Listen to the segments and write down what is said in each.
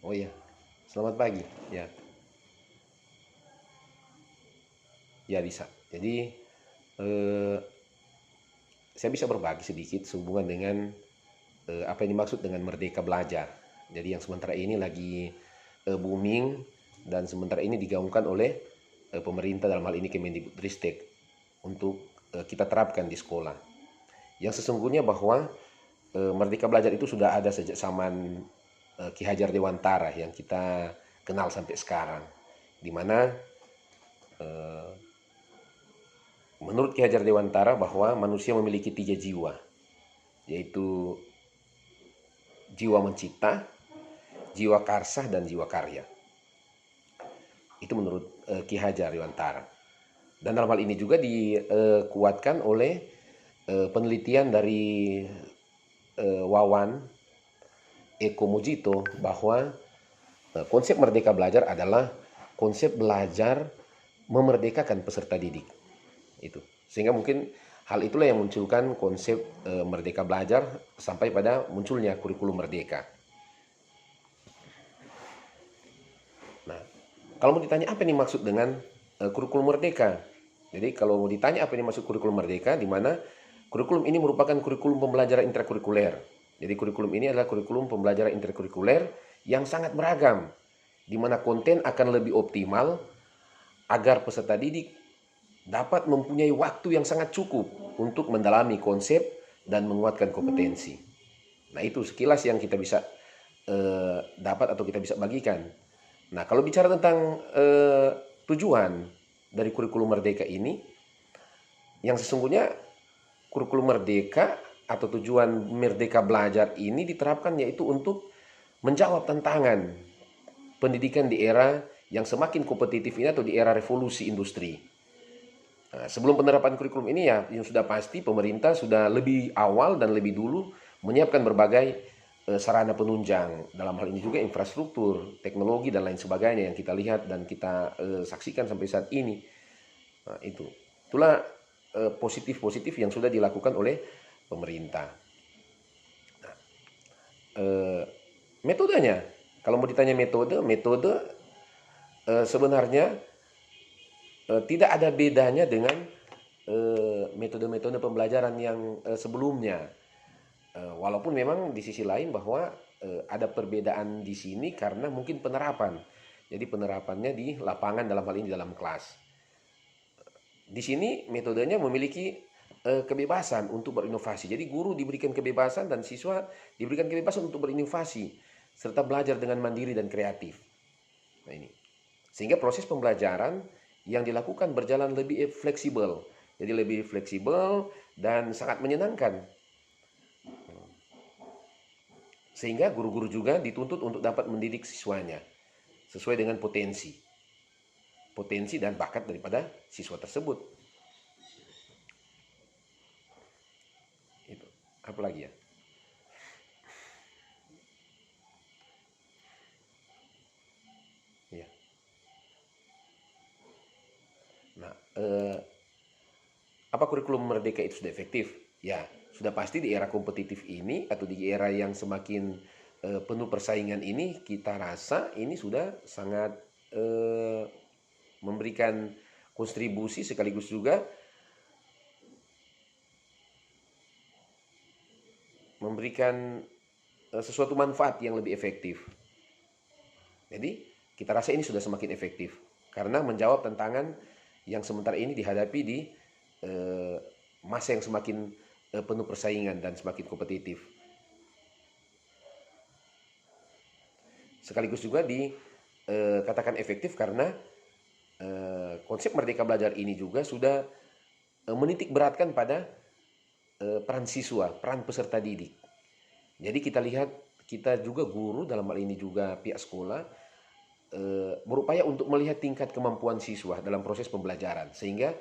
Oh iya, selamat pagi. Ya, ya bisa. Jadi eh, saya bisa berbagi sedikit sehubungan dengan apa yang dimaksud dengan merdeka belajar. Jadi yang sementara ini lagi booming dan sementara ini digaungkan oleh pemerintah dalam hal ini Kemendikbudristek untuk kita terapkan di sekolah. Yang sesungguhnya bahwa merdeka belajar itu sudah ada sejak zaman Ki Hajar Dewantara yang kita kenal sampai sekarang, di mana menurut Ki Hajar Dewantara bahwa manusia memiliki tiga jiwa, yaitu jiwa mencipta, jiwa karsah, dan jiwa karya. Itu menurut Ki Hajar Dewantara. Dan dalam hal ini juga dikuatkan oleh penelitian dari Wawan Eko Mujito bahwa konsep merdeka belajar adalah konsep belajar memerdekakan peserta didik. Itu. Sehingga mungkin hal itulah yang munculkan konsep merdeka belajar sampai pada munculnya kurikulum merdeka. Nah, kalau mau ditanya apa yang dimaksud dengan kurikulum merdeka? Jadi kalau mau ditanya apa yang dimaksud kurikulum merdeka, di mana kurikulum ini merupakan kurikulum pembelajaran intrakurikuler. Jadi kurikulum ini adalah kurikulum pembelajaran intrakurikuler yang sangat beragam, di mana konten akan lebih optimal agar peserta didik dapat mempunyai waktu yang sangat cukup untuk mendalami konsep dan menguatkan kompetensi. Nah, itu sekilas yang kita bisa dapat atau kita bisa bagikan. Nah, kalau bicara tentang tujuan dari kurikulum merdeka ini, yang sesungguhnya kurikulum merdeka atau tujuan merdeka belajar ini diterapkan yaitu untuk menjawab tantangan pendidikan di era yang semakin kompetitif ini atau di era revolusi industri. Nah, sebelum penerapan kurikulum ini ya yang sudah pasti pemerintah sudah lebih awal dan lebih dulu menyiapkan berbagai sarana penunjang, dalam hal ini juga infrastruktur, teknologi dan lain sebagainya yang kita lihat dan kita saksikan sampai saat ini. Nah, itulah positif-positif yang sudah dilakukan oleh pemerintah. Nah, metodenya, kalau mau ditanya metode sebenarnya tidak ada bedanya dengan metode-metode pembelajaran yang sebelumnya. Walaupun memang di sisi lain bahwa ada perbedaan di sini karena mungkin penerapan. Jadi penerapannya di lapangan dalam hal ini dalam kelas. Di sini metodenya memiliki kebebasan untuk berinovasi. Jadi guru diberikan kebebasan dan siswa diberikan kebebasan untuk berinovasi serta belajar dengan mandiri dan kreatif. Nah, ini. Sehingga proses pembelajaran yang dilakukan berjalan lebih fleksibel. Jadi lebih fleksibel dan sangat menyenangkan. Sehingga guru-guru juga dituntut untuk dapat mendidik siswanya sesuai dengan potensi dan bakat daripada siswa tersebut. Itu. Apa lagi ya? Ya. Nah, apa kurikulum merdeka itu sudah efektif? Ya, sudah pasti di era kompetitif ini atau di era yang semakin penuh persaingan ini, kita rasa ini sudah sangat memberikan kontribusi sekaligus juga memberikan sesuatu manfaat yang lebih efektif. Jadi kita rasa ini sudah semakin efektif karena menjawab tantangan yang sementara ini dihadapi di masa yang semakin penuh persaingan dan semakin kompetitif. Sekaligus juga dikatakan efektif karena konsep merdeka belajar ini juga sudah menitik beratkan pada peran siswa, peran peserta didik. Jadi kita lihat kita juga guru dalam hal ini juga pihak sekolah berupaya untuk melihat tingkat kemampuan siswa dalam proses pembelajaran sehingga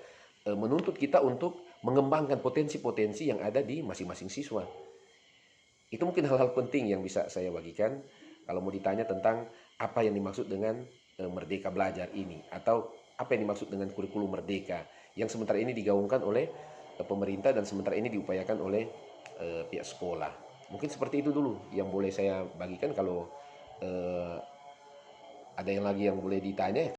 menuntut kita untuk mengembangkan potensi-potensi yang ada di masing-masing siswa. Itu mungkin hal-hal penting yang bisa saya bagikan kalau mau ditanya tentang apa yang dimaksud dengan merdeka belajar ini atau apa yang dimaksud dengan kurikulum merdeka yang sementara ini digaungkan oleh pemerintah dan sementara ini diupayakan oleh pihak sekolah. Mungkin seperti itu dulu yang boleh saya bagikan kalau Ada yang lagi yang boleh ditanya?